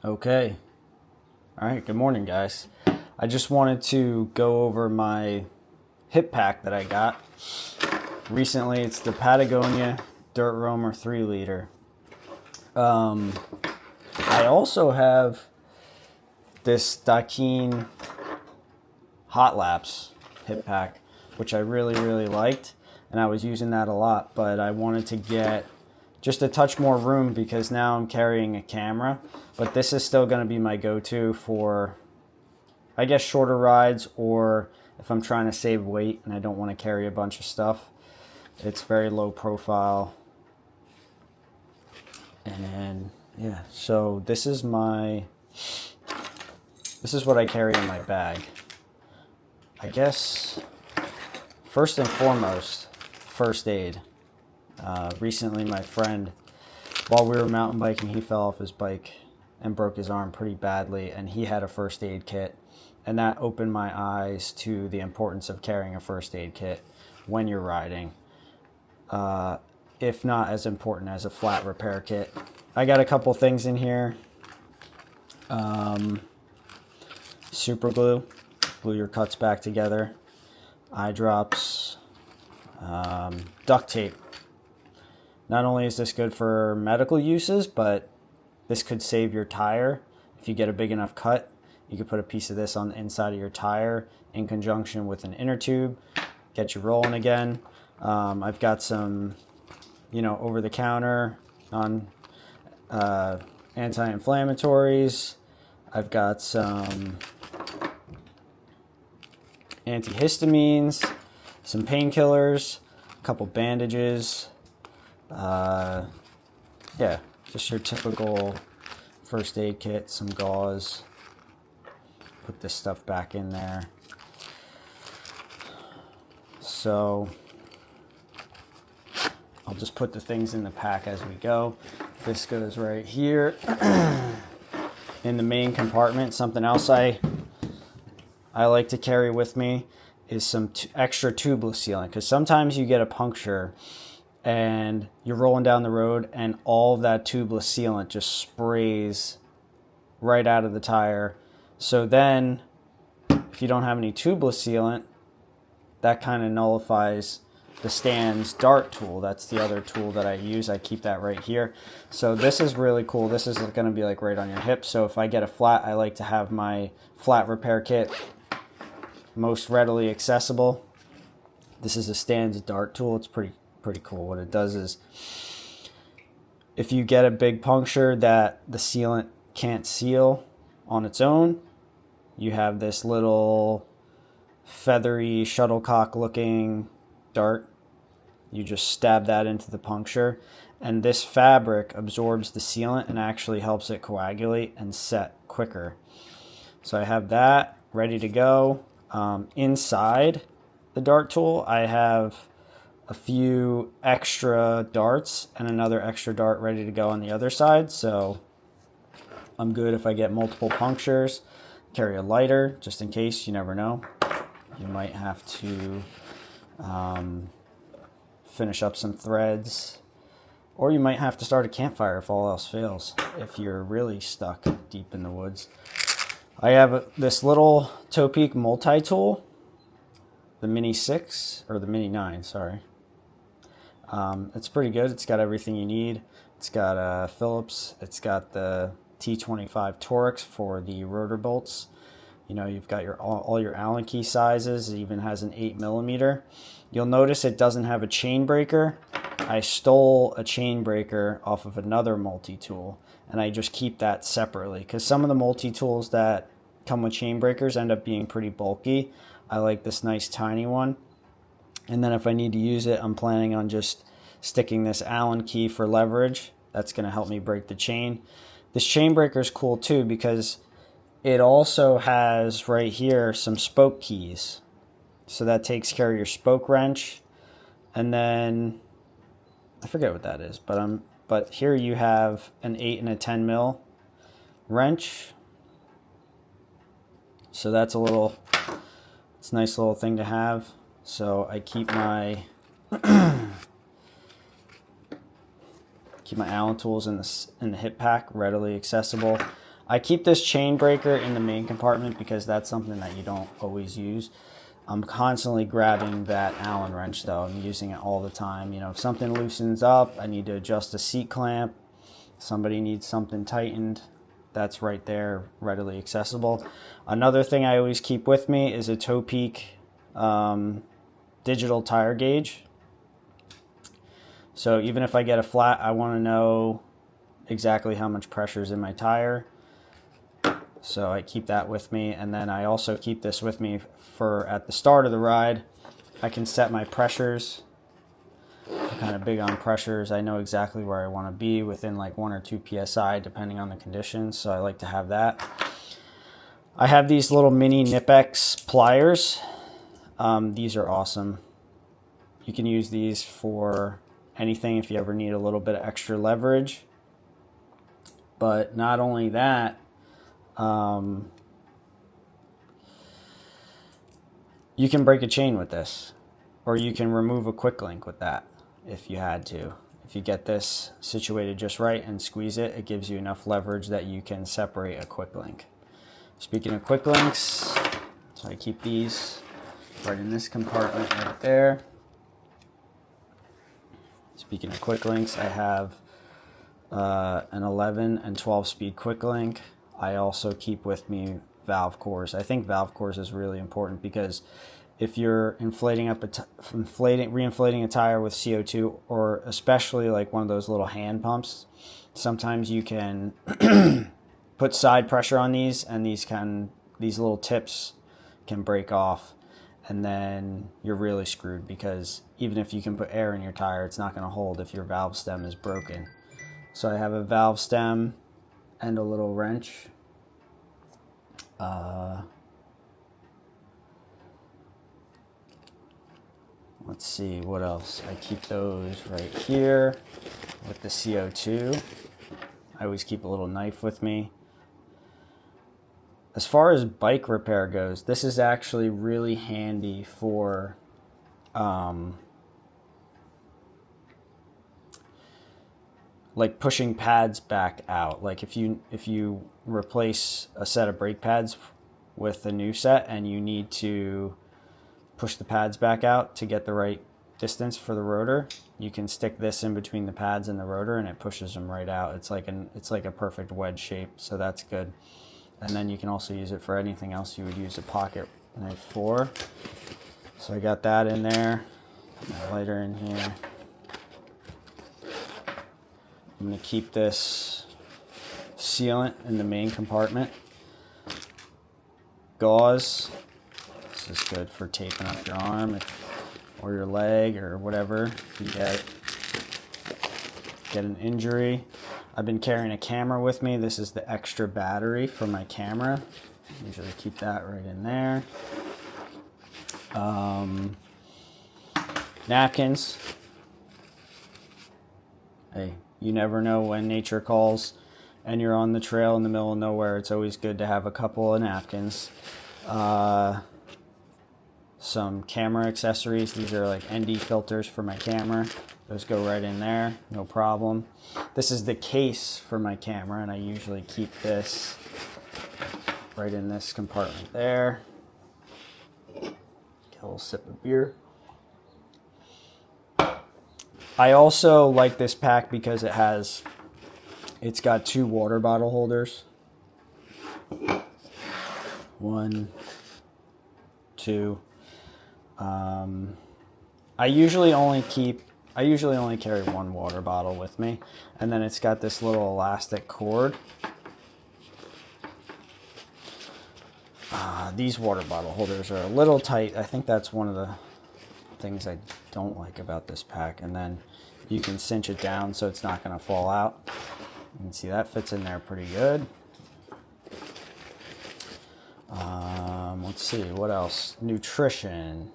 Okay. All right. Good morning, guys. I just wanted to go over my hip pack that I got recently. It's the Patagonia Dirt Roamer 3-liter. I also have this Dakine Hot Laps hip pack, which I really liked, and I was using that a lot, but I wanted to get just a touch more room because now I'm carrying a camera, but this is still going to be my go-to for, I guess, shorter rides, or if I'm trying to save weight and I don't want to carry a bunch of stuff. It's very low profile. And yeah, so this is what I carry in my bag. I guess first and foremost, first aid. Recently my friend, while we were mountain biking, he fell off his bike and broke his arm pretty badly, and he had a first aid kit, and that opened my eyes to the importance of carrying a first aid kit when you're riding, if not as important as a flat repair kit. I got a couple things in here. Super glue your cuts back together, eye drops, duct tape. Not only is this good for medical uses, but this could save your tire. If you get a big enough cut, you could put a piece of this on the inside of your tire in conjunction with an inner tube, get you rolling again. I've got some, over-the-counter anti-inflammatories. I've got some antihistamines, some painkillers, a couple bandages. Yeah, just your typical first aid kit, some gauze. Put this stuff back in there. So I'll just put the things in the pack as we go. This goes right here in the main compartment. Something else I like to carry with me is some extra tubeless sealant, because sometimes you get a puncture and you're rolling down the road and all of that tubeless sealant just sprays right out of the tire. So then if you don't have any tubeless sealant, that kind of nullifies the Stan's dart tool. That's the other tool that I use. I keep that right here. So this is really cool. This is going to be like right on your hip. So if I get a flat, I like to have my flat repair kit most readily accessible. This is a Stan's dart tool. It's pretty cool. What it does is, if you get a big puncture that the sealant can't seal on its own, you have this little feathery shuttlecock looking dart. You just stab that into the puncture, and this fabric absorbs the sealant and actually helps it coagulate and set quicker. So I have that ready to go. Inside the dart tool, I have a few extra darts and another extra dart ready to go on the other side. So I'm good if I get multiple punctures. Carry a lighter just in case. You never know. You might have to finish up some threads, or you might have to start a campfire if all else fails, if you're really stuck deep in the woods. I have this little Toe Peak multi-tool, the Mini 6, or the Mini 9, sorry. It's pretty good. It's got everything you need. It's got Phillips. It's got the T25 Torx for the rotor bolts. You've got all your Allen key sizes. It even has an 8mm. You'll notice it doesn't have a chain breaker. I stole a chain breaker off of another multi-tool, and I just keep that separately, because some of the multi-tools that come with chain breakers end up being pretty bulky. I like this nice tiny one. And then if I need to use it, I'm planning on just sticking this Allen key for leverage. That's going to help me break the chain. This chain breaker is cool too, because it also has right here some spoke keys. So that takes care of your spoke wrench. And then I forget what that is, but here you have an 8 and a 10 mil wrench. So that's it's a nice little thing to have. So I keep my Allen tools in the hip pack readily accessible. I keep this chain breaker in the main compartment because that's something that you don't always use. I'm constantly grabbing that Allen wrench though. I'm using it all the time. You know, if something loosens up, I need to adjust a seat clamp, somebody needs something tightened, that's right there, readily accessible. Another thing I always keep with me is a Toe Peak digital tire gauge. So even if I get a flat, I want to know exactly how much pressure is in my tire. So I keep that with me, and then I also keep this with me for at the start of the ride. I can set my pressures. I'm kind of big on pressures. I know exactly where I want to be within like 1 or 2 psi depending on the conditions, so I like to have that. I have these little mini Nipex pliers. These are awesome. You can use these for anything if you ever need a little bit of extra leverage. But not only that, you can break a chain with this, or you can remove a quick link with that if you had to. If you get this situated just right and squeeze it, it gives you enough leverage that you can separate a quick link. Speaking of quick links, so I keep these right in this compartment right there. Speaking of quick links, I have an 11 and 12 speed quick link. I also keep with me valve cores. I think valve cores is really important because if you're reinflating a tire with CO2, or especially like one of those little hand pumps, sometimes you can put side pressure on these, and these little tips can break off, and then you're really screwed because even if you can put air in your tire, it's not going to hold if your valve stem is broken. So I have a valve stem and a little wrench. Let's see what else. I keep those right here with the CO2. I always keep a little knife with me. As far as bike repair goes, this is actually really handy for like pushing pads back out. Like if you replace a set of brake pads with a new set and you need to push the pads back out to get the right distance for the rotor, you can stick this in between the pads and the rotor and it pushes them right out. It's like a perfect wedge shape, so that's good. And then you can also use it for anything else you would use a pocket knife for. So I got that in there, my lighter in here. I'm going to keep this sealant in the main compartment. Gauze. This is good for taping up your arm or your leg or whatever if you get an injury. I've been carrying a camera with me. This is the extra battery for my camera. Usually keep that right in there. Napkins. Hey, you never know when nature calls and you're on the trail in the middle of nowhere. It's always good to have a couple of napkins. Some camera accessories. These are like ND filters for my camera. Those go right in there, no problem. This is the case for my camera, and I usually keep this right in this compartment there. Get a little sip of beer. I also like this pack because it's got 2 water bottle holders. 1, 2. I usually only carry 1 water bottle with me, and then it's got this little elastic cord. These water bottle holders are a little tight. I think that's one of the things I don't like about this pack. And then you can cinch it down so it's not going to fall out. You can see that fits in there pretty good. Let's see, what else? Nutrition.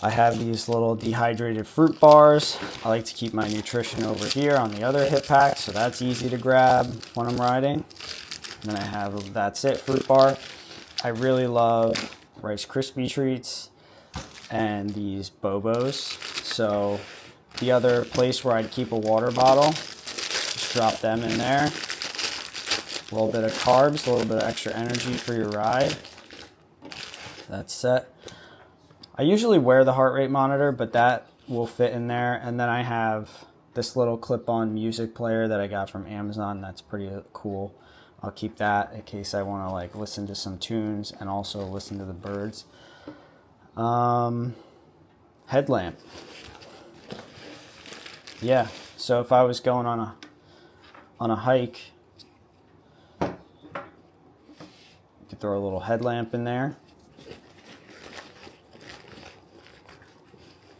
I have these little dehydrated fruit bars. I like to keep my nutrition over here on the other hip pack, so that's easy to grab when I'm riding. And then I have That's It fruit bar. I really love Rice Krispie treats and these Bobos. So the other place where I'd keep a water bottle, just drop them in there. A little bit of carbs, a little bit of extra energy for your ride. That's set. I usually wear the heart rate monitor, but that will fit in there. And then I have this little clip-on music player that I got from Amazon. That's pretty cool. I'll keep that in case I want to like listen to some tunes and also listen to the birds. Headlamp. Yeah, so if I was going on a hike, you could throw a little headlamp in there.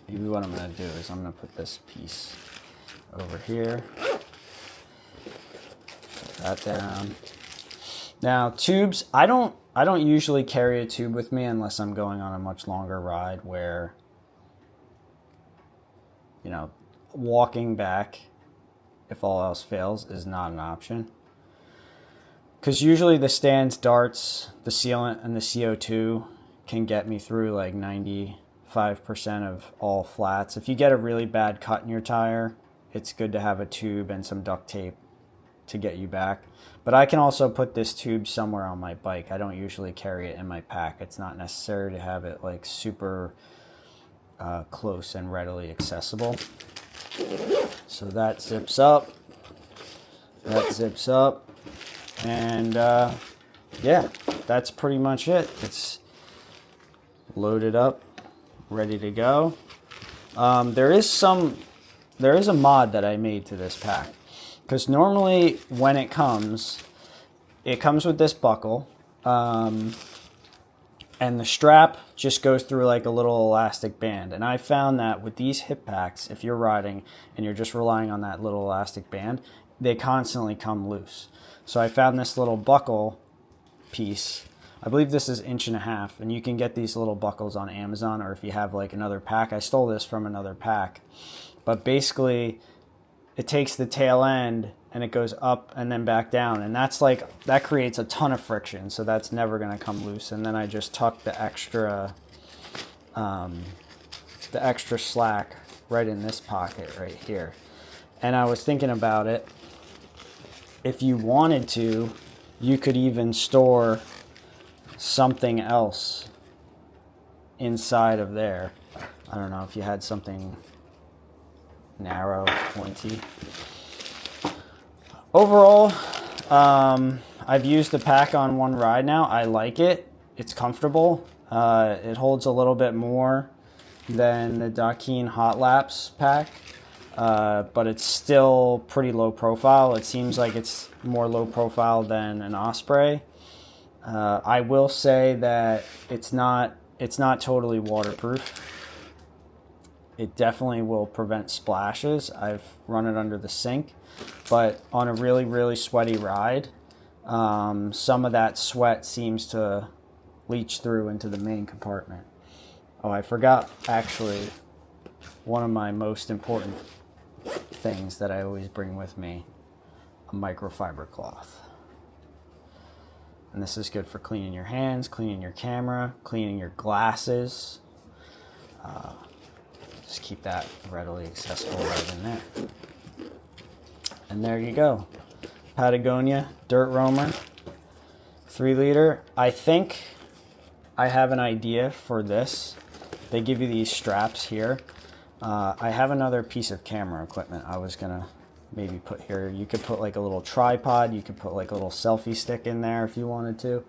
Maybe what I'm going to do is I'm going to put this piece over here. Put that down. Now, tubes, I don't usually carry a tube with me unless I'm going on a much longer ride where, you know, walking back, if all else fails, is not an option. Because usually the stands, darts, the sealant, and the CO2 can get me through like 95% of all flats. If you get a really bad cut in your tire, it's good to have a tube and some duct tape to get you back. But I can also put this tube somewhere on my bike. I don't usually carry it in my pack. It's not necessary to have it like super close and readily accessible. So that zips up, and yeah, that's pretty much it. It's loaded up, ready to go. There is a mod that I made to this pack, because normally when it comes with this buckle, and the strap just goes through like a little elastic band. And I found that with these hip packs, if you're riding and you're just relying on that little elastic band, they constantly come loose. So I found this little buckle piece. I believe this is 1.5 inches, and you can get these little buckles on Amazon, or if you have like another pack. I stole this from another pack. But basically, it takes the tail end and it goes up and then back down, and that creates a ton of friction, so that's never going to come loose. And then I just tuck the extra slack right in this pocket right here. And I was thinking about it, if you wanted to, you could even store something else inside of there. I don't know if you had something narrow, pointy. Overall, I've used the pack on one ride now. I like it. It's comfortable. It holds a little bit more than the Dakine Hot Laps pack, but it's still pretty low profile. It seems like it's more low profile than an Osprey. I will say that it's not totally waterproof. It definitely will prevent splashes. I've run it under the sink, but on a really, really sweaty ride, some of that sweat seems to leach through into the main compartment. Oh, I forgot actually one of my most important things that I always bring with me, a microfiber cloth. And this is good for cleaning your hands, cleaning your camera, cleaning your glasses. Just keep that readily accessible right in there. And there you go. Patagonia Dirt Roamer, 3 liter. I think I have an idea for this. They give you these straps here. I have another piece of camera equipment I was gonna maybe put here. You could put like a little tripod. You could put like a little selfie stick in there if you wanted to.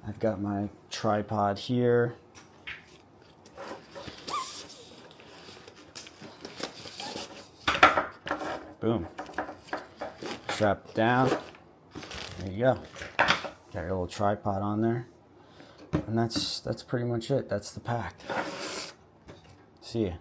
I've got my tripod here. Boom. Strap it down. There you go. Got your little tripod on there. And that's pretty much it. That's the pack. See ya.